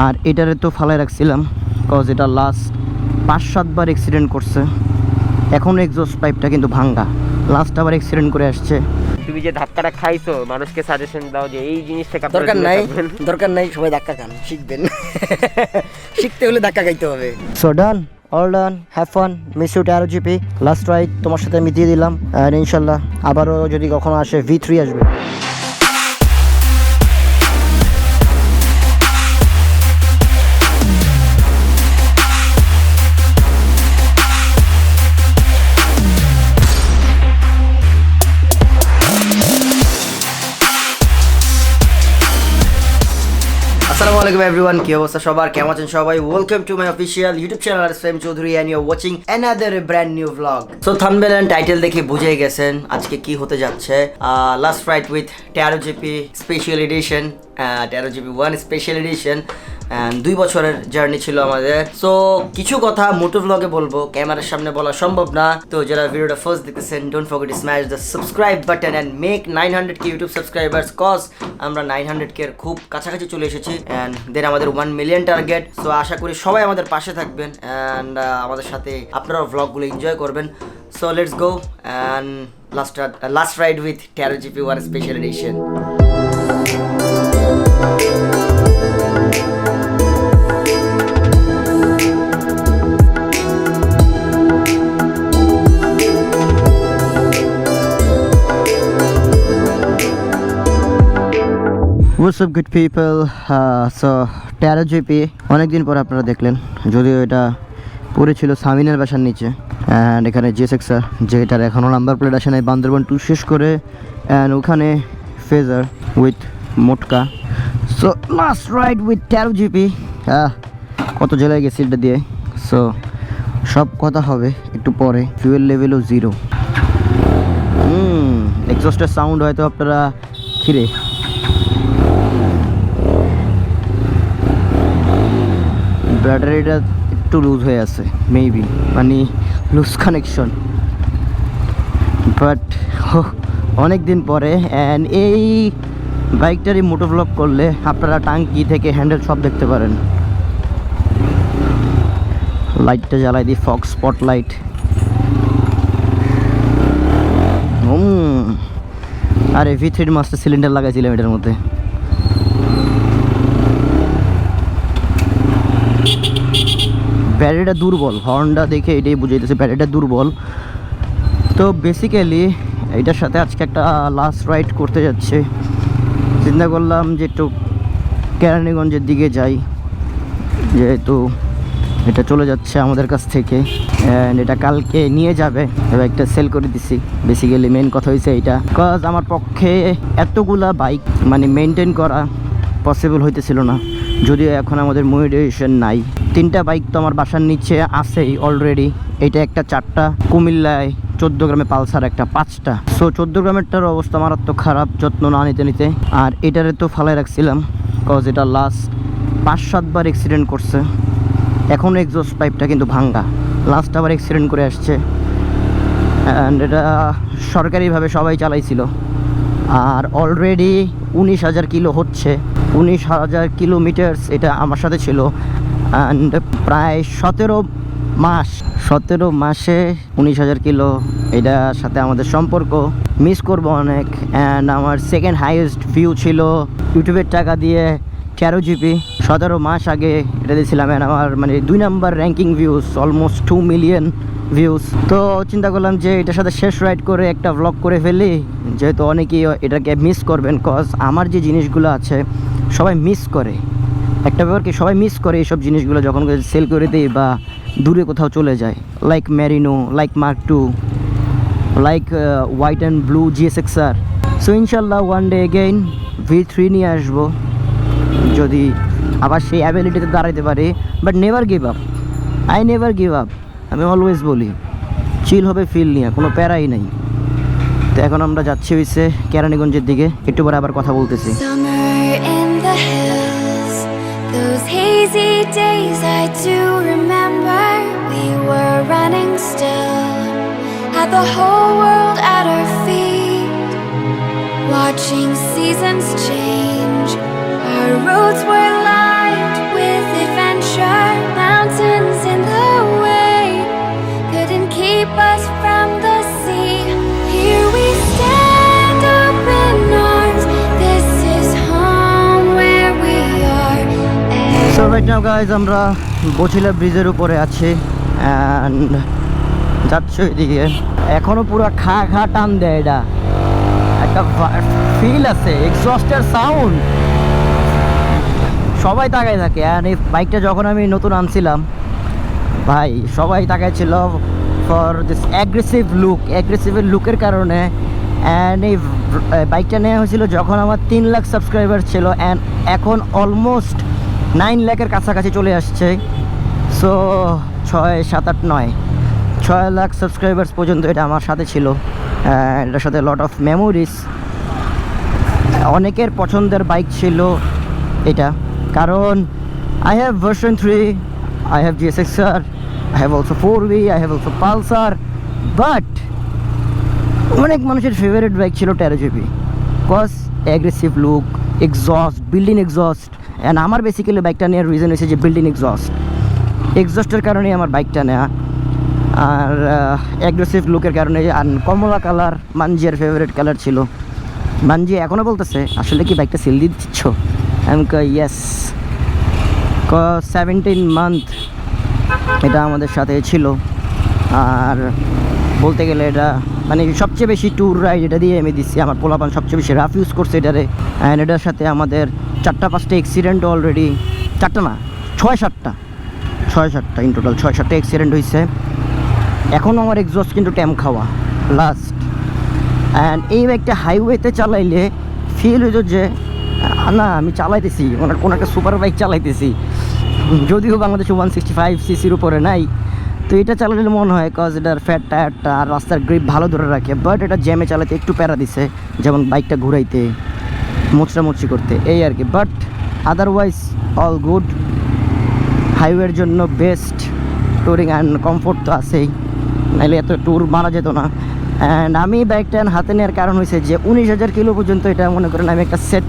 আর এটারে তো ফালাই রাখছিলাম কজ এটা লাস্ট 5-7 বার অ্যাক্সিডেন্ট করছে। এখন এক্সস্ট পাইপটা কিন্তু ভাঙ্গা, লাস্ট আবার অ্যাক্সিডেন্ট করে আসছে। তুমি যে ধাক্কাটা খাইছো, মানুষকে সাজেশন দাও যে এই জিনিস থেকে দরকার নাই সবাই ধাক্কা খান, শিখবেন। শিখতে হলে ধাক্কা খাইতে হবে। So done, all done, have fun, miss you Taro GP. Last ride তোমার সাথে আমি দিয়ে দিলাম, আর ইনশাল্লাহ আবারও যদি কখনো আসে V3 আসবে। আসসালামু আলাইকুম এভরিওয়ান, কি অবস্থা সবার, কেমন আছেন সবাই? Welcome to my official YouTube channel RSM Chowdhury and you are watching another brand new vlog. So thumbnail and title দেখে বুঝে গেছেন আজকে কি হতে যাচ্ছে। Last ride with taro GP special edition, Taro GP 1 special edition. 2 বছরের জার্নি ছিল আমাদের। সো কিছু কথা মোটো ব্লগে বলবো, ক্যামেরার সামনে বলা সম্ভব না। তো যারা ভিডিওটা ফার্স্ট দেখতেছেন, don't forget to smash the subscribe button and make 900k YouTube subscribers, cause আমরা 900k এর খুব কাছাকাছি চলে এসেছি এন্ড দেন আমাদের 1 মিলিয়ন টার্গেট। সো আশা করি সবাই আমাদের পাশে থাকবেন এন্ড আমাদের সাথে আপনারা ব্লগগুলো এনজয় করবেন। So let's go and last ride with taro GP 1 special edition. What's up good people? So Taro GP অনেকদিন পর আপনারা দেখলেন, যদিও এটা পড়েছিল সামিনের বাসার নিচে। অ্যান্ড এখানে জেসেক্সার, যেটার এখনও নাম্বার প্লেট আসে নাই, বান্দরবান 2 শেষ করে। অ্যান্ড ওখানে ফেজার উইথ মোটকা। So last ride with taro জিপি। কত জেলায় গেছি এটা দিয়ে। সো সব কথা হবে একটু পরে। ফিউয়েল লেভেলও 0। এক্সস্টের সাউন্ড হয়তো আপনারা খিরে ব্যাটারিটা একটু লুজ হয়ে আছে, মেবি মানে লুজ কানেকশন, বাট অনেক দিন পরে। অ্যান্ড এই বাইকটারই মোটো ব্লগ করলে আপনারা টাঙ্কি থেকে হ্যান্ডেল সব দেখতে পারেন। লাইটটা জ্বালাই দিই, ফগ স্পট লাইট। আরে V3 মাস্টার সিলিন্ডার লাগাইছিলাম এটার মধ্যে। ব্যাটারিটা দুর্বল, হর্নটা দেখে এটাই বুঝাইতেছে ব্যাটারিটা দুর্বল। তো বেসিক্যালি এইটার সাথে আজকে একটা লাস্ট রাইড করতে যাচ্ছে। চিন্তা করলাম যে একটু কেরানীগঞ্জের দিকে যাই, যেহেতু এটা চলে যাচ্ছে আমাদের কাছ থেকে অ্যান্ড এটা কালকে নিয়ে যাবে। বাইকটা সেল করে দিছি। বেসিক্যালি মেন কথা হয়েছে এইটা, বিকজ আমার পক্ষে এতগুলা বাইক মানে মেনটেন করা পসিবল হইতেছিল না, যদিও এখন আমাদের মোটিভেশন নাই। 3টা বাইক তো আমার বাসার নিচে আছেই অলরেডি। এটা একটা 4টা, কুমিল্লায় 14 গ্রামে পালসার একটা 5টা। সো 14 গ্রামেরটার অবস্থা মারাত্মক খারাপ, যত্ন না নিতে নিতে। আর এটারে তো ফালাই রাখছিলাম কজ এটা লাস্ট 5-7 বার অ্যাক্সিডেন্ট করছে। এখন এক্সস্ট পাইপটা কিন্তু ভাঙ্গা, লাস্ট আবার অ্যাক্সিডেন্ট করে আসছে। অ্যান্ড এটা সরকারিভাবে সবাই চালাইছিল। আর অলরেডি 19,000 কিলো হচ্ছে, 19,000 কিলোমিটার্স এটা আমার সাথে ছিল। অ্যান্ড প্রায় 17 মাসে 19,000 কিলো, এটার সাথে আমাদের সম্পর্ক মিস করব অনেক। অ্যান্ড আমার সেকেন্ড হাইয়েস্ট ভিউ ছিল ইউটিউবের টাকা দিয়ে ট্যারো জিপি। 17 মাস আগে এটা দিয়েছিলাম, অ্যান্ড আমার মানে 2 number ranking views, almost 2 million views. তো চিন্তা করলাম যে এটার সাথে শেষ রাইড করে একটা ব্লগ করে ফেলি, যেহেতু অনেকেই এটাকে মিস করবেন। কজ আমার যে জিনিসগুলো আছে সবাই মিস করে, একটা ব্যাপার কি সবাই মিস করে এইসব জিনিসগুলো যখন সেল করে দিই বা দূরে কোথাও চলে যায়। Like Mariano, like mark 2, like white and blue GSXR। So ইনশাল্লাহ ওয়ান ডে এগেইন V3 নিয়ে আসবো, যদি আবার সেই অ্যাবিলিটিতে দাঁড়াইতে পারে। But never give up, I never give up. আমি অলওয়েজ বলি চিল হবে ফিল নিয়ে, কোনো প্যারাই নাই। তো এখন আমরা যাচ্ছি হইছে কেরানীগঞ্জের দিকে, একটু পরে আবার কথা বলতেছি। Those hazy days I do remember, we were running still, had the whole world at our feet, watching seasons change, our roads were lined with right now guys আমরা বছিলা ব্রিজের উপরে আছি অ্যান্ড যাচ্ছে এদিকে। এখনো পুরো খা খা টান দেয়, এটা একটা ফিল আছে, এক্সস্টের সাউন্ড, সবাই তাকায় থাকে। অ্যান্ড এই বাইকটা যখন আমি নতুন আনছিলাম ভাই সবাই তাকায় ছিল ফর দিস অ্যাগ্রেসিভ লুকের কারণে। অ্যান্ড এই বাইকটা নেওয়া হয়েছিল যখন আমার 3 লাখ সাবস্ক্রাইবার ছিল, অ্যান্ড এখন অলমোস্ট 9 লাখের কাছাকাছি চলে আসছে। সো 6, 7, 8, 9, 6 লাখ সাবস্ক্রাইবার্স পর্যন্ত এটা আমার সাথে ছিল। এটার সাথে লট অফ মেমোরিজ, অনেকের পছন্দের বাইক ছিল এটা, কারণ I have version 3, I have GSX-R, I have also 4V, I have also Pulsar, but অনেক মানুষের ফেভারিট বাইক ছিল 13GB, cause aggressive look, exhaust, building exhaust. And আমার বেসিক্যালি বাইকটা নেওয়ার রিজন হয়েছে যে বিল্ডিং এক্সস্টের কারণেই আমার বাইকটা নেওয়া, আর অ্যাগ্রেসিভ লুকের কারণে। আর কমলা কালার মানজিয়ার ফেভারিট কালার ছিল। মানজি এখনও বলতেছে আসলে কি বাইকটা সেল দিয়ে দিচ্ছ? আমি কই ইয়েস, 17 মান্থ এটা আমাদের সাথে ছিল। আর বলতে গেলে এটা মানে সবচেয়ে বেশি ট্যুর রাইড এটা দিয়ে আমি দিচ্ছি। আমার পোলাপান সবচেয়ে বেশি রাফ ইউজ করছে এটারে। অ্যান্ড এটার সাথে আমাদের 4-5টা অ্যাক্সিডেন্ট অলরেডি, 4টা না 6-7টা ইন টোটাল 6-7টা অ্যাক্সিডেন্ট হয়েছে। এখনও আমার এক্সস্ট কিন্তু ট্যাম খাওয়া লাস্ট। অ্যান্ড এই বাইকটা হাইওয়েতে চালাইলে ফিল হইতো যে না আমি চালাইতেছি কোনো একটা সুপার বাইক চালাইতেছি, যদিও বাংলাদেশে 165cc-র উপরে নাই। তো এটা চালালে মনে হয় কজ এটার ফ্যাট টায়ারটা আর রাস্তার গ্রিপ ভালো ধরে রাখে, বাট এটা জ্যামে চালাতে একটু প্যারা দিছে, যেমন বাইকটা ঘুরাইতে, মোচড়ামুচড়ি করতে, এই আর কি। But otherwise all good. হাইওয়ের জন্য বেস্ট, ট্যুরিং অ্যান্ড কমফোর্ট তো আছেই, নাহলে এত ট্যুর মারা যেত না। অ্যান্ড আমি বাইকটা হাতে নেওয়ার কারণ হয়েছে যে 19,000 কিলো পর্যন্ত এটা মনে করেন আমি একটা সেট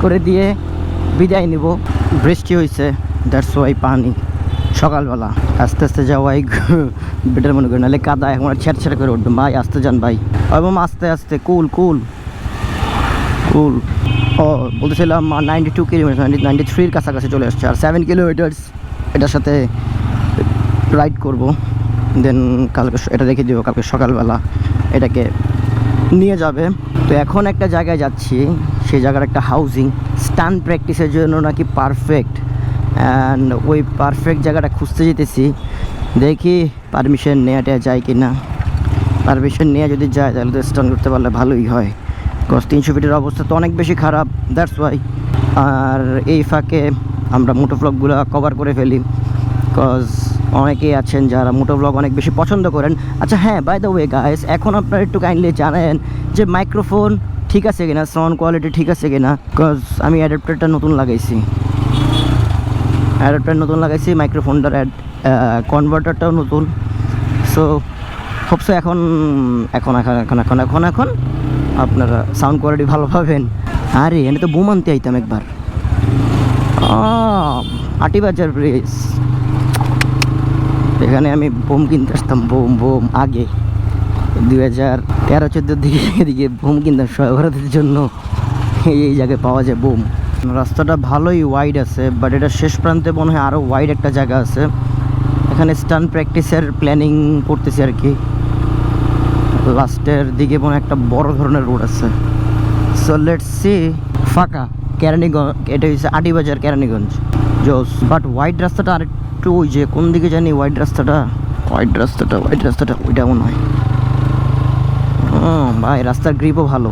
করে দিয়ে বিদায় নিব। বৃষ্টি হয়েছে, দ্যাটস ওয়াই পানি সকালবেলা আস্তে আস্তে যাওয়াই বেটার মনে করি, নাহলে কাদা এখন ছেড় করে উঠবে। ভাই আস্তে যান ভাই, এবং আস্তে আস্তে কুল। ও বলতেছিলাম 92 কিলোমিটার, 93-র কাছাকাছি চলে আসছে, আর 7 কিলোমিটার্স এটার সাথে রাইড করব। দেন কালকে এটা রেখে দিব, কালকে সকালবেলা এটাকে নিয়ে যাবে। তো এখন একটা জায়গায় যাচ্ছি, সেই জায়গার একটা হাউজিং স্টান্ট প্র্যাকটিসের জন্য নাকি পারফেক্ট। অ্যান্ড ওই পারফেক্ট জায়গাটা খুঁজতে যেতেছি, দেখি পারমিশন নেওয়াটা যায় কি না। পারমিশন নেওয়া যদি যায় তাহলে তো স্টান্ট করতে পারলে ভালোই হয়, বিকজ 300 ফিটের অবস্থা তো অনেক বেশি খারাপ, দ্যাটস ওয়াই। আর এই ফাঁকে আমরা মোটো ব্লগগুলো কভার করে ফেলি, বিকজ অনেকেই আছেন যারা মোটো ব্লগ অনেক বেশি পছন্দ করেন। আচ্ছা হ্যাঁ, বাই দ্য ওয়ে গাইস, এখন আপনারা একটু কাইন্ডলি জানেন যে মাইক্রোফোন ঠিক আছে কিনা, সাউন্ড কোয়ালিটি ঠিক আছে কিনা, বিকজ আমি অ্যাডাপ্টারটা নতুন লাগাইছি, মাইক্রোফোনটার কনভার্টারটাও নতুন। সো হোপসো এখন আপনারা সাউন্ড কোয়ালিটি ভালো পাবেন। আরে এনে তো বুম আনতে আইতাম একবার, আটিবাজার ব্রিজ, এখানে আমি বোম কিনতে আসতাম। বোম আগে 2013-14 দিকে এদিকে বোম কিনতাম সহভারতের জন্য, এই জায়গায় পাওয়া যায় বোম। রাস্তাটা ভালোই ওয়াইড আছে, বাট এটা শেষ প্রান্তে মনে হয় আরও ওয়াইড একটা জায়গা আছে। এখানে স্টান্ট প্র্যাকটিসের প্ল্যানিং করতেছি আর কি। লাস্টের দিকে মনে একটা বড় ধরনের রোড আছে। So let's see. ফাঁকা কেরানীগঞ্জ, এটা হচ্ছে আটিবাজার কেরানীগঞ্জ জোস, বাট ওয়াইড রাস্তাটা আরেকটু ওই যে কোন দিকে জানি, ওয়াইড রাস্তাটা ওইটা মনে হয়। ভাই রাস্তার গ্রিপও ভালো,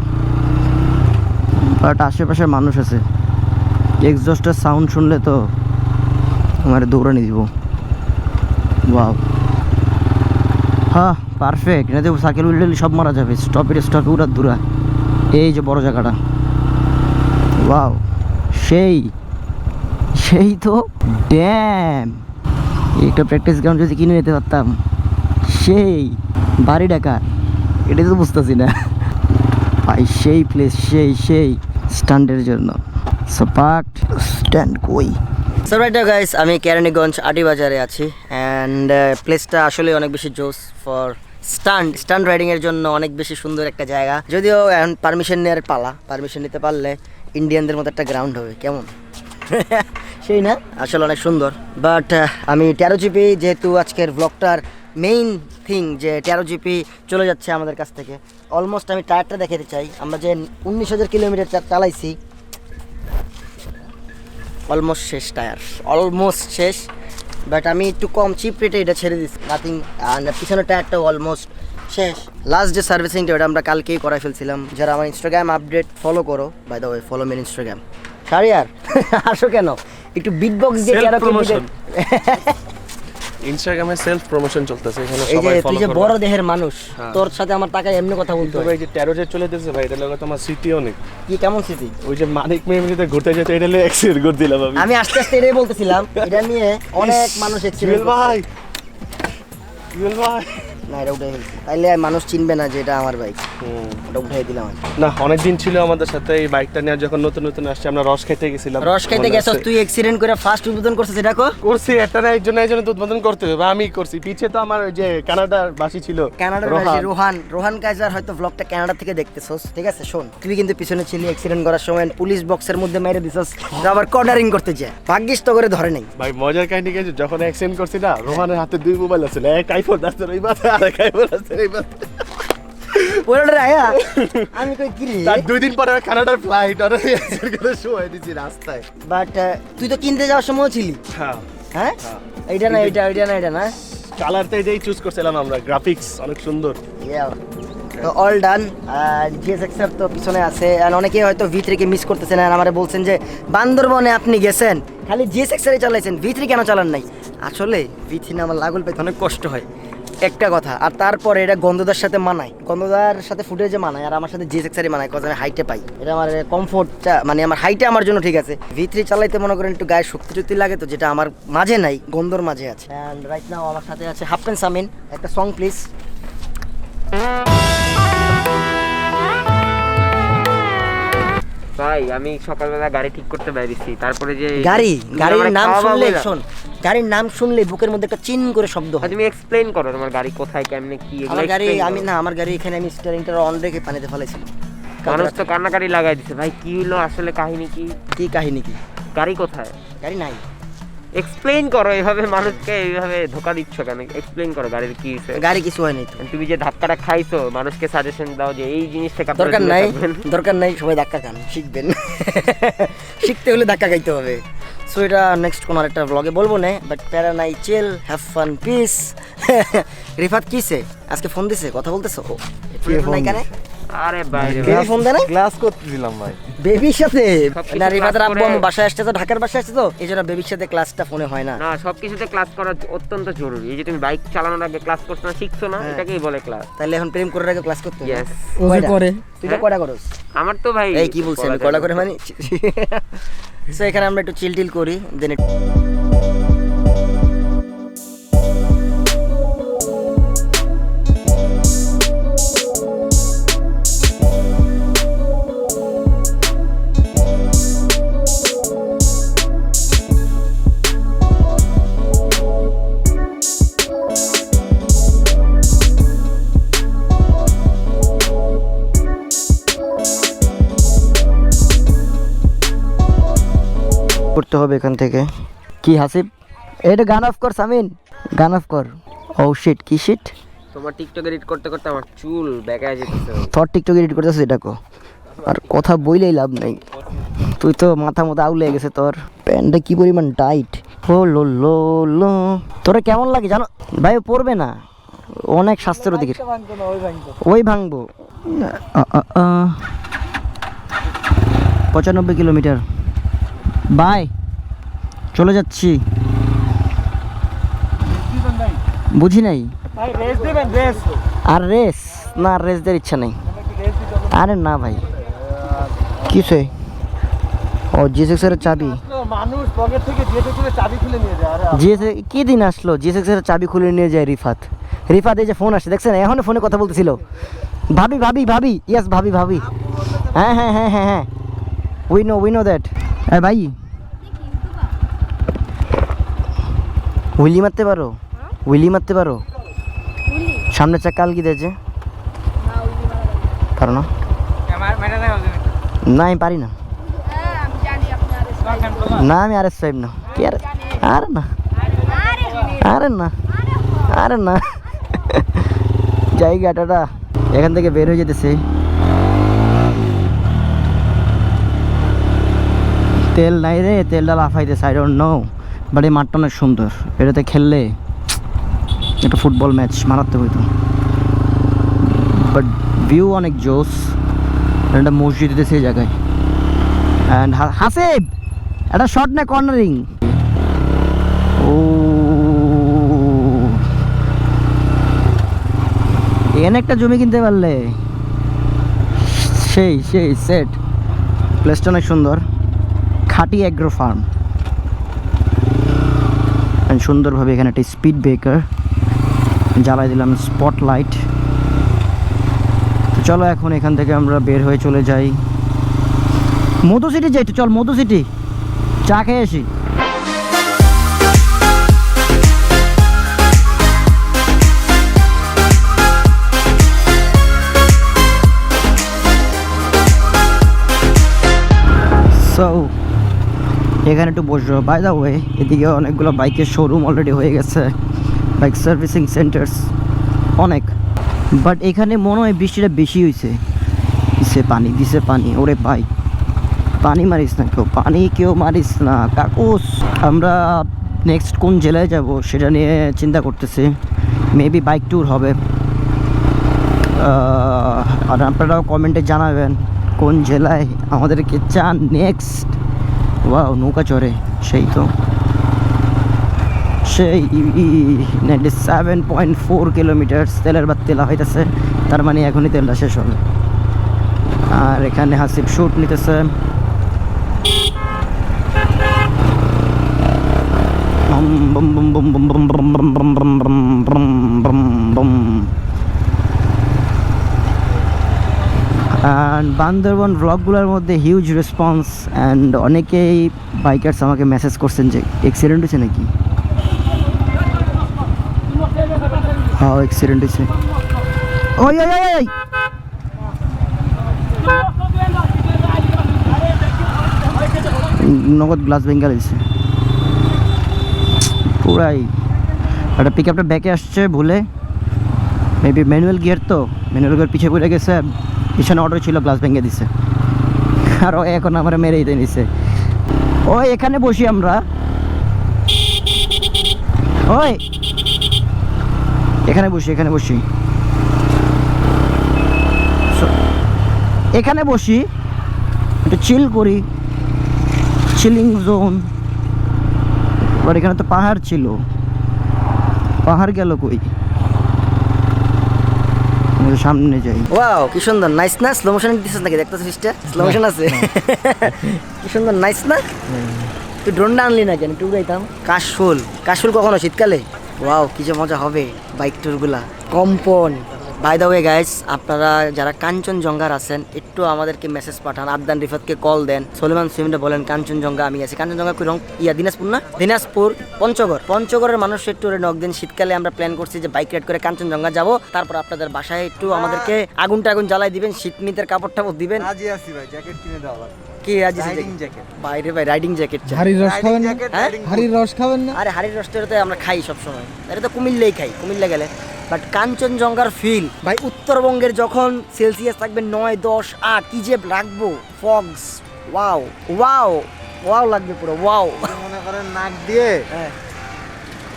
বাট আশেপাশে মানুষ আছে, এক্সস্টের সাউন্ড শুনলে তো আমার দৌড়ানি দিব। ওয়াও, হ্যাঁ পারফেক্ট। এটাতে সাইকেল উল্টে সব মারা যাবে, স্টপে দূরা। এই যে বড় জায়গাটা, ওয়াও সেই তো ড্যাম। একটা প্র্যাকটিস গ্রাউন্ড যদি কিনে নিতে পারতাম, সেই বাড়ি ডাকার, এটাই তো বুঝতেছি না ভাই। সেই প্লেস, সেই স্ট্যান্ডের জন্য। সো পার্কড স্ট্যান্ড কই। সো রাইট নাও গাইস, আমি কেরানীগঞ্জ আটিবাজারে আছি, অ্যান্ড প্লেসটা আসলে অনেক বেশি জোস ফর স্টান্ট রাইডিংয়ের জন্য, অনেক বেশি সুন্দর একটা জায়গা। যদিও এখন পারমিশন নেওয়ার পালা, পারমিশন নিতে পারলে ইন্ডিয়ানদের মতো একটা গ্রাউন্ড হবে, কেমন সেই না আসলে অনেক সুন্দর বাট আমি 13 জিবি যেহেতু আজকের ব্লগটার মেইন থিং যে 13 জিবি চলে যাচ্ছে আমাদের কাছ থেকে অলমোস্ট আমি টায়ারটা দেখাতে চাই আমরা যে 19,000 কিলোমিটার চালাইছি অলমোস্ট শেষ টায়ার অলমোস্ট শেষ বাট আমি একটু কম চিপ রেটে এটা ছেড়ে দিচ্ছি নাথিং পিছনের টায়ারটাও অলমোস্ট শেষ লাস্ট যে সার্ভিসিংটা ওটা আমরা কালকেই করাই ফেলছিলাম যারা আমার ইনস্টাগ্রাম আপডেট ফলো করো বাই দ্য ওয়ে ফলো মিন ইনস্টাগ্রাম শারিয়ার আসো কেন একটু বিটবক্স দিয়ে Self কেন promotion। ইনস্টাগ্রামে সেলফ প্রমোশন চলতেছে এখানে এই যে সবাই তুই ফলো যে করবে বড় দেহের মানুষ হ্যাঁ। তোর সাথে আমার টাকায় এমনি কথা বলতে তো হয় ভাই যে 13 যে চলে যেতেছে ভাই এটা লাগে তোমার স্মৃতি অনেক কি কেমন স্মৃতি ওই যে মানিক মেমরিতে ঘুরতে যেতে এটা লাগে এক্সিডেন্ট করে দিলাম আমি আমি আস্তে আস্তে এটাই বলতেছিলাম এটা নিয়ে অনেক মানুষ জুয়েল এক্সিডেন্ট ভাই জুয়েল ভাই না এটা উঠে ফেলছি তাইলে মানুষ চিনবে না যে এটা আমার বাইক ওটা উঠাই দিলাম আমি না অনেক দিন ছিল আমাদের সাথে এই বাইকটা নিয়ে যখন নতুন নতুন আসছে আমরা রস খেতে গেছিলাম রস খাইতে মনে গেছস আছে? তুই অ্যাক্সিডেন্ট করে ফার্স্ট উদ্বোধন করছিস এটা কো করছি একটা না একজন তো উদ্বোধন করতে হবে আমি করছি পিছে তো আমার ওই যে কানাডার বাসী ছিল কানাডার বাসী রোহান কাইজার হয়তো ব্লগটা কানাডা থেকে দেখতেছস ঠিক আছে শোন তুই কিন্তু পিছনে ছিলি অ্যাক্সিডেন্ট করার সময় পুলিশ বক্সের মধ্যে মেরে দিছস আবার কর্নারিং করতে যায় ভাগ্যিস তো করে ধরে নাই ভাই মজার কাহিনী কি যখন অ্যাক্সিডেন্ট করছি না রোহানের হাতে দুই মোবাইল আছে এক আইফোন আছে ওই মাথায় আর এক আইফোন আছে এই মাথায় ওরে আয়া আমি কই কি রে তার 2 দিন পরে কানাডার ফ্লাইট আর অ্যাক্সিডেন্ট করে শুয়ে দিছি রাস্তায় বাট তুই তো কিনতে যাওয়ার সময় ছিলি হ্যাঁ হ্যাঁ এইটা না এটা না কালারটা এটাই চুজ করছিলাম আমরা গ্রাফিক্স অনেক সুন্দর Yeah. তো অল ডান জিএসএক্স এর তো পিছনে আছে আর অনেকেই হয়তো V3 কে মিস করতেছেন আর আমারে বলছেন যে বান্দরবনে আপনি গেছেন খালি জিএসএক্স এরই চালাইছেন V3 কেন চালান নাই আসলে V3 না আমার লাগল পেতে অনেক কষ্ট হয় একটা কথা আর তারপরে এটা গন্ধদার সাথে মানায় গন্ধদার সাথে ফুটেজে মানায় আর আমার সাথে জিএসএক্স এরই মানায় কজ আমি হাইটে পাই এটা আমার কমফোর্টটা মানে আমার হাইটে আমার জন্য ঠিক আছে V3 চালাইতে মনে করেন একটু গায়ে শক্তি টক্তি লাগে তো যেটা আমার মাঝে নাই গন্ধর মাঝে আছে অ্যান্ড রাইট নাও আমার সাথে আছে হাফেন সামিন একটা সং প্লিজ ভাই আমি সকালবেলা গাড়ি ঠিক করতে বাইরেছি তারপরে যে গাড়ির আমার নাম খাওয়া শুনলে বাবুরা। শোন গাড়ির নাম শুনলে বুকের মধ্যে একটা চিন করে শব্দ আর হয় তুমি এক্সপ্লেইন করো তোমার গাড়ি কোথায় কেমনে কি এগুলো আমার গাড়ি explain আমি করো। না আমার গাড়ি এখানে আমি স্টিয়ারিংটা অন রেখে পানিতে ফেলেছি মানুষ তো কান্নাকাটি লাগাই দিছে ভাই কি হলো আসলে কাহিনী কি কি কাহিনী কি গাড়ি কোথায় গাড়ি নাই এক্সপ্লেইন করো এইভাবে মানুষকে এইভাবে ধোকা দিচ্ছ কেন এক্সপ্লেইন করো গাড়ির কি হয়েছে গাড়ি কিছু হয়নি তো তুমি যে ধাক্কাটা খাইছো মানুষকে সাজেশন দাও যে এই জিনিস থেকে আপনারা দরকার দূরে নাই থাকবেন। দরকার নাই সবাই ধাক্কা খান শিখবেন শিখতে হলে ধাক্কা খাইতে হবে সো এটা নেক্সট কোনো আরেকটা ব্লগে বলবো না বাট প্যারা নাই চিল হ্যাভ ফান পিস রিফাত কিসে আজকে ফোন দিছে কথা বলতেছো নাই কেন আরে বাইরে বেবি ফোন দেয় না ক্লাস করতেছিলাম ভাই বেবির সাথে সবকিছু না রিফাতের class আব্বু করে- আমার বাসায় আসছে তো ঢাকার বাসায় আসছে তো এই জন্য বেবির সাথে ক্লাসটা ফোনে হয় না না সবকিছুতে ক্লাস করা অত্যন্ত জরুরি এই যে তুমি বাইক চালানোর আগে ক্লাস করছো না শিখছো না হ্যাঁ। এটাকেই বলে ক্লাস তাহলে এখন প্রেম করার আগে ক্লাস করতে হবে Yes. ও যে করে তুই তো হ্যাঁ? কয়টা করস আমার তো ভাই এই কি বলছি আমি কয়টা করে মানে সো এখানে আমরা একটু চিল টিল করি দেন করতে হবে এখান থেকে কি হাসিব এটা গান অফ কর সামিন গান অফ কর ও শিট কি শিট তোমার টিকটক এডিট করতে করতে আমার চুল বেঁকায় যেতেছে তোর টিকটক এডিট করতেছিস এটা কো আর কথা বইলেই লাভ নাই তুই তো মাথা মতো আউলে গেছে তোর প্যান্টটা কি পরিমাণ টাইট ও লো লো লো তোরা কেমন লাগে জানো ভাই ও পড়বে না অনেক স্বাস্থ্যের দিকে ওই ভাঙবো 95 কিলোমিটার বাই চলে যাচ্ছি বুঝি নাই আর রেস না রেস দেওয়ার ইচ্ছা নেই আরে না ভাই কিসে ও জিএসএক্স এর চাবি মানুষ পকেট থেকে জিএসএক্স চাবি খুলে নিয়ে যায় আরে জিএসএক্স কি দিন আসলো জিএসএক্স এর চাবি খুলে নিয়ে যায় রিফাত এই যে ফোন আসছে দেখছেন এখন ফোনে কথা বলতেছিল ভাবি ভাবি ভাবি ইয়েস ভাবি ভাবি হ্যাঁ হ্যাঁ হ্যাঁ হ্যাঁ হ্যাঁ উই নো দ্যাট হ্যাঁ ভাই উইলি মারতে পারো সামনে চাকা আলগি দিয়েছে পারো না না আমি পারি না না আমি আর এস ফাইভ না কি আর আরে না আরে না আরে না জায়গাটা এখান থেকে বের হয়ে যেতেছে। তেল নাই রে, তেলটা লাফাইতেছে, আই ডোন্ট নো, বাট এই মাঠটা অনেক সুন্দর, এটাতে খেললে একটা ফুটবল ম্যাচ মারাত্মক হইতো। বাট ভিউ অনেক জোস, একটা মসজিদ দিতেছে এই জায়গায়। অ্যান্ড হাসিব একটা শট না কর্নারিং, ও এখানে একটা জমি কিনতে পারলে সেই সেই সেট। প্লেসটা অনেক সুন্দর, খাঁটি অ্যাগ্রো ফার্ম, সুন্দরভাবে এখানে একটা স্পিড ব্রেকার জ্বালাই দিলাম, স্পটলাইট। তো চলো এখন এখান থেকে আমরা বের হয়ে চলে যাই মধু সিটি, যাই তো চল মধু সিটি চা খেয়ে আসি। সো এখানে একটু বসবো। বাই দ্য ওয়ে এদিকে অনেকগুলো বাইকের শোরুম অলরেডি হয়ে গেছে, বাইক সার্ভিসিং সেন্টার্স অনেক। বাট এখানে মনে হয় বৃষ্টিটা বেশি হয়েছে, দিছে পানি, দিছে পানি। ওরে ভাই পানি মারিস না কেউ, পানি কেউ মারিস না কাকুস। আমরা নেক্সট কোন জেলায় যাব সেটা নিয়ে চিন্তা করতেছি, মেবি বাইক ট্যুর হবে। আর আপনারাও কমেন্টে জানাবেন কোন জেলায় আমাদেরকে চান নেক্সট। ওয়াও নৌকা চড়ে, সেই তো সেই 97.4 কিলোমিটার তেলের বাদ তেলা হইতেছে, তার মানে এখনই তেলটা শেষ হবে। আর এখানে হাসিব শুট নিতেছে। অ্যান্ড বান্দরবন ব্লগগুলোর মধ্যে হিউজ রেসপন্স, অ্যান্ড অনেকেই বাইকার্স আমাকে মেসেজ করছেন যে অ্যাক্সিডেন্ট হয়েছে নাকি। হ্যাঁ অ্যাক্সিডেন্ট হয়েছে, ওই ওই ওই নগদ গ্লাস ভেঙ্গা দিয়েছে পুরাই। একটা পিক আপটা ব্যাকে আসছে ভুলে, মেবি ম্যানুয়াল গিয়ার, তো ম্যানুয়াল গিয়ার পিছিয়ে পড়ে গেছে, পিছনে অটো ছিল, গ্লাস ভেঙে দিছে। আর ও এখন আমরা মেরেই দিয়ে নিছে। ওই এখানে বসি আমরা, ওই এখানে বসি, এখানে বসি, এখানে বসি, একটু চিল করি, চিলিং জোন। আর এখানে তো পাহাড় ছিল, পাহাড় গেল কই, সামনে যাই। ওয়াও কি সুন্দর, নাইস না? স্লো মোশন দিছিস নাকি? দেখতেছিস সিস্টার স্লো মোশন আছে, কি সুন্দর, নাইস না? তুই ড্রোনটা আনলি না কেন? একটু উড়াইতাম। কাশফুল, কাশফুল কখনো শীতকালে? ওয়াও কি যে মজা হবে বাইক ট্যুরগুলা। কম্পন। বাই দ্য ওয়ে গাইস, আপনারা যারা কাঞ্চনজঙ্ঘার আছেন একটু আমাদেরকে মেসেজ পাঠান, আদনান রিফাতকে কল দেন, সলিমান সুইমটা বলেন কাঞ্চনজঙ্ঘা আমি আছি। কাঞ্চনজঙ্ঘা কই রং দিনাজপুর না? দিনাজপুর পঞ্চগড়, পঞ্চগড়ের মানুষের ট্যুরে নক দেন। শীতকালে আমরা প্ল্যান করছি যে বাইক রাইড করে কাঞ্চনজঙ্ঘা যাব, তারপর আপনাদের বাসায় একটু আমাদেরকে আগুন জ্বালাই দিবেন, শীতমিতের কাপড় টাপড় দিবেন। রাজি আছি ভাই, জ্যাকেট কিনে দাও আবার। কি রাজি? Riding jacket. বাইরে ভাই রাইডিং জ্যাকেট চাই। হাড়ির রস খাবেন না? হ্যাঁ? হাড়ির রস খাবেন না? আরে হাড়ির রসটা তো আমরা খাই সব সময়, এটা তো কুমিল্লায় খাই, কুমিল্লা গেলে। বাট কাঞ্চনজঙ্ঘার ফিল ভাই, উত্তরবঙ্গের যখন সেলসিয়াস থাকবে 9, 10, 8, কি যে রাখবো ফগস, ওয়াও ওয়াও ওয়াও লাগবে পুরো, ওয়াও। মনে করেন নাক দিয়ে হ্যাঁ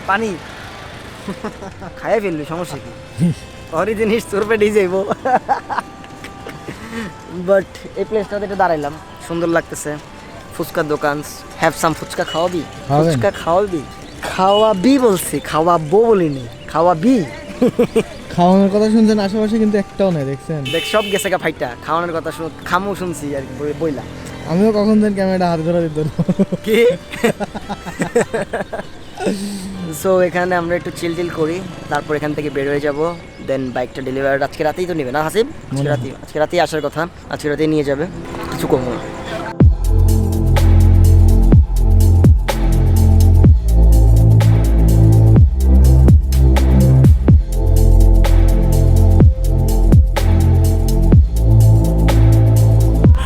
পানি খাইয়ে ফেলবি, সমস্যা কি? ওরই জিনিস তোর পেটেই যাইব। বাট এই প্লেসটাতে একটু দাঁড়াইলাম, সুন্দর লাগতেছে। ফুচকার দোকান, হ্যাভ সাম ফুচকা খাওয়াবি? ফুচকা খাওয়াবি? খাওয়াবি বলছি, খাওয়াবো বলিনি, খাওয়াবি। খাওয়ানোর কথা শুনছেন, আশেপাশে কিন্তু একটাও নাই, দেখছেন? দেখ সব গেছে গা ফাইটা, খাওয়ানোর কথা খামু শুনছি আর কি, বইলা। আমিও কখন দেন ক্যামেরাটা হাতে ধরা দিত কি? সো এখানে আমরা একটু চিল করি, তারপর এখান থেকে বের হয়ে যাব। দেন বাইকটা ডেলিভারি আজকে রাতেই তো নেবে না হাসিব? আজকে রাতেই আসার কথা, আজকে রাতেই নিয়ে যাবে, কিছু কমো না।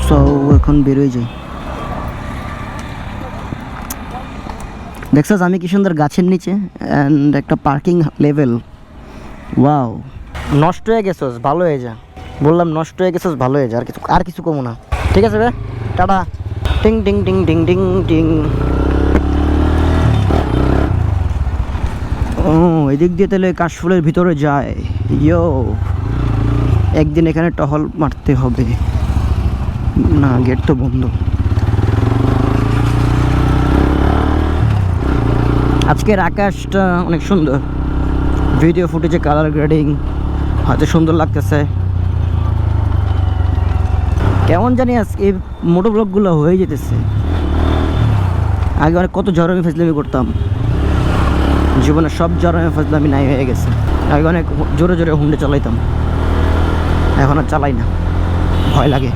সো এখন বেরোয় যাই। দেখছস আমি কি সুন্দর গাছের নিচে অ্যান্ড একটা পার্কিং লেভেল। ওয়াও, নষ্ট হয়ে গেছস, ভালো হয়ে যা। বললাম নষ্ট হয়ে গেছস, ভালো হয়ে যা, আর কিছু কমো না। ঠিক আছে রে, টাটা। টিং টিং টিং টিং টিং টিং। ও এদিক দিয়ে তাহলে কাশফুলের ভিতরে যায়। ইয়ো, একদিন এখানে টহল মারতে হবে। না, গেট তো বন্ধ। আজকের আকাশটা অনেক সুন্দর, ভিডিও ফুটেজে কালার গ্রেডিং হয়তো সুন্দর লাগতেছে। কেমন জানি আজকে মোটো ব্লগগুলো হয়ে যেতেছে। আগে অনেক কত জরমি ফেজলামি করতাম, জীবনে সব জরমি ফেজলামি নাই হয়ে গেছে। আগে অনেক জোরে জোরে হুন্ডে চালাইতাম, এখন আর চালাই না, ভয় লাগে।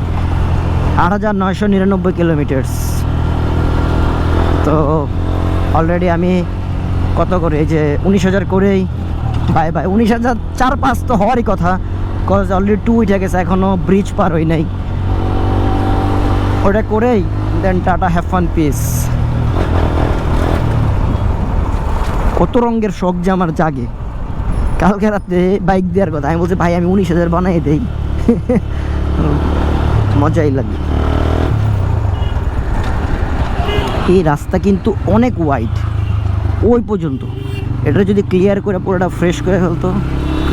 8,999 কিলোমিটার্স। তো অলরেডি আমি কত করে, এই যে 19,000 করেই বাই বাই। 19,004-5 তো হওয়ারই কথা, কজ অলরেডি 2 উঠে গেছে, এখনও ব্রিজ পার হই নাই। ওটা করেই দেন টাটা, হ্যাভ ফান, পিস। কত রঙের শখ যে আমার জাগে। কালকে রাতে বাইক দেওয়ার কথা, আমি বলছি ভাই আমি 19,000 বানাই দেই, মজাই লাগে। এই রাস্তা কিন্তু অনেক ওয়াইড ওই পর্যন্ত। এটা যদি ক্লিয়ার করে পুরোটা ফ্রেশ করে ফেলতো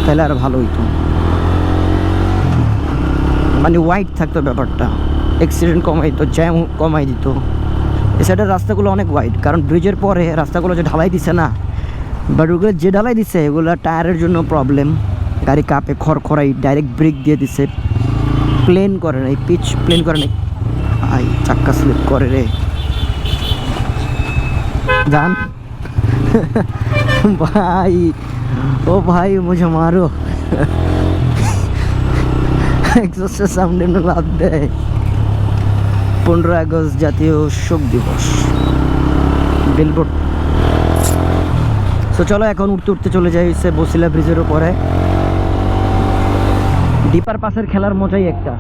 তাহলে আর ভালো হইতো, মানে ওয়াইড থাকতো ব্যাপারটা, অ্যাক্সিডেন্ট কমাইতো, জ্যাম কমাই দিত। এ সাইডের রাস্তাগুলো অনেক ওয়াইড, কারণ ব্রিজের পরে রাস্তাগুলো যে ঢালাই দিছে না, বাট ওগুলো যে ঢালাই দিছে এগুলো টায়ারের জন্য প্রবলেম, গাড়ি কাঁপে, খড়খড়াই, ডাইরেক্ট ব্রেক দিয়ে দিছে, প্লেন করে নাই, পিচ প্লেন করে নাই। আই চাক্কা স্লিপ করে রে জান। ভাই ও ভাই মুঝে মারো, এক্সস্টের সামনে লাভ দেয়। 15 আগস্ট জাতীয় শোক দিবস, বিলবোর্ড। তো চলো এখন উঠতে উঠতে চলে যাই বসিলা ব্রিজের উপরে। ডিপার পাসের খেলার মজাই একটা।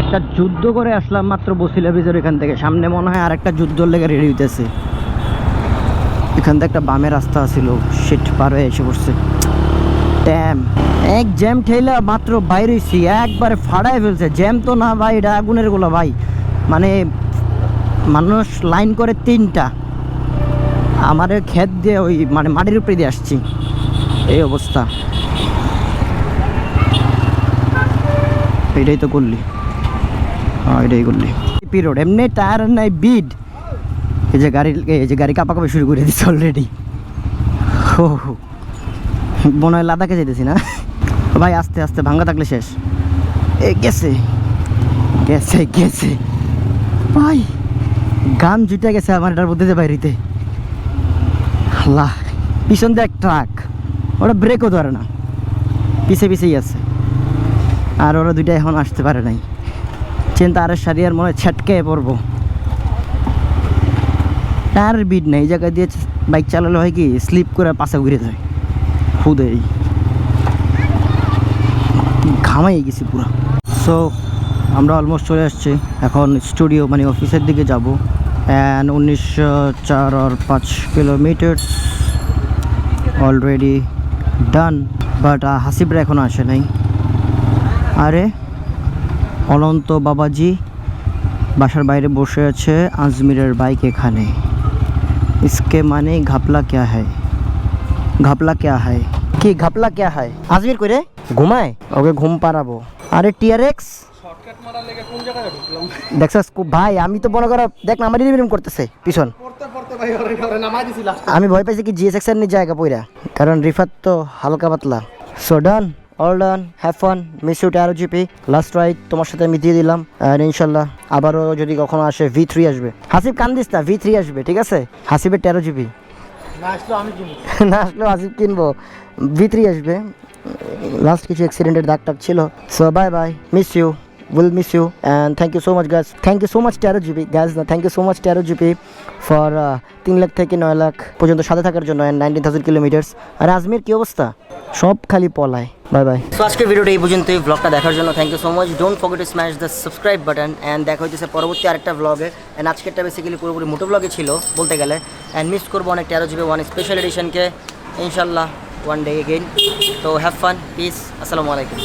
একটা যুদ্ধ করে আসলাম মাত্র বসিলা ব্রিজের এখান থেকে। সামনে মনে হয় আর একটা যুদ্ধর লেগে রেডি হইতেছে। এখান থেকে একটা বামে রাস্তা ছিল, শিট পার হয়ে এসে পড়ছে। ড্যাম, এক জ্যাম ঠেলা মাত্র বাইরে হইছি, একবারে ফাড়ায় ফেলছে। জ্যাম তো না ভাই, এটা আগুনের গুলো ভাই, মানে মানুষ লাইন করে 3টা। আমার ক্ষেত দিয়ে ওই মানে মাটির উপরে দিয়ে আসছি, এই অবস্থা। এটাই তো করলি, হ্যাঁ এটাই করলি। পিরিয়ড এমনি টায়ার নাই, বিড। এই যে গাড়ি কাঁপাকাপি শুরু করে দিচ্ছে অলরেডি। ও মনে হয় লাদাখে যেতেছি না ভাই। আস্তে আস্তে, ভাঙ্গা থাকলে শেষ। এ গেছে গেছে গেছে ভাই, গান জুটে গেছে আমার এটার মধ্যে বাইরিতে। আল্লাহ, পিছন দিয়ে এক ট্রাক, ওরা ব্রেকও ধরে না, পিছে পিছেই আছে। আর ওরা দুইটা এখন আসতে পারে নাই। চিন্তা আরে সারিয়ার মনে হয় ছেটকে পড়বো। টায়ারের বিট নেই, এই জায়গায় দিয়ে বাইক চালালে হয় কি স্লিপ করে পাশে ঘুরে যায়, খুদেই ঘামাই গেছি পুরো। সো আমরা অলমোস্ট চলে আসছি এখন স্টুডিও, মানে অফিসের দিকে যাব। And 1904 kilometres already done. But হাসিবরা এখনও আসে নাই। আরে অনন্ত বাবাজি বাসার বাইরে বসে আছে, আজমিরের বাইক এখানে। इसके माने घपला क्या है, घपला क्या है কি ঘপলা क्या है? আজমির কই রে? ঘুমায়? ওকে ঘুম পাড়াবো। আরে টিআরএক্স শর্টকাট মারার লেগে কোন জায়গায় ঢুকলাম দেখছস ভাই? আমি তো মনে করো দেখ না, আমার রিভিউ করতেছে পিছন পড়তে ভাই, ওরে নামাই দিছিলা। আমি ভয় পাইছি কি জিএসএক্স এর নি জায়গা পয়রা, কারণ রিফাত তো হালকা পাতলা। So done, all done, have fun, miss you 13 GP. Last ride তোমার সাথে আমি দিয়ে দিলাম, আর ইনশাল্লাহ আবারও যদি কখনো আসে V3 আসবে। হাসিব কান্দিস না, V3 আসবে, ঠিক আছে? হাসিবের 13 জিবি না আসলেও হাসিব কিনবো, V3 আসবে। লাস্ট কিছু অ্যাক্সিডেন্টের দাগ টাগ ছিল। So bye bye, miss you, will miss you, and thank you so much guys, thank you so much 13 GB guys, thank you so much 13 GB for 3 lakh থেকে 9 লাখ পর্যন্ত সাথে থাকার জন্য, and 19,000 কিলোমিটার্স। আর আজমির কি অবস্থা? সব খালি পলায়। Bye bye. সো আজকের ভিডিওটা এই পর্যন্তই। ব্লগটা দেখার জন্য thank you so much. Don't forget to smash the subscribe button, and দেখা হইতেছে পরবর্তী আরেকটা ব্লগে। অ্যান্ড আজকেরটা বেসিক্যালি পুরোপুরি মোটো ব্লগে ছিল বলতে গেলে, অ্যান্ড মিস করবো অনেক 13 GB ওয়ান স্পেশাল এডিশনকে ইনশাল্লাহ ওয়ান ডে এগেইন। তো হ্যাভ ফান, পিস, আসসালামু আলাইকুম।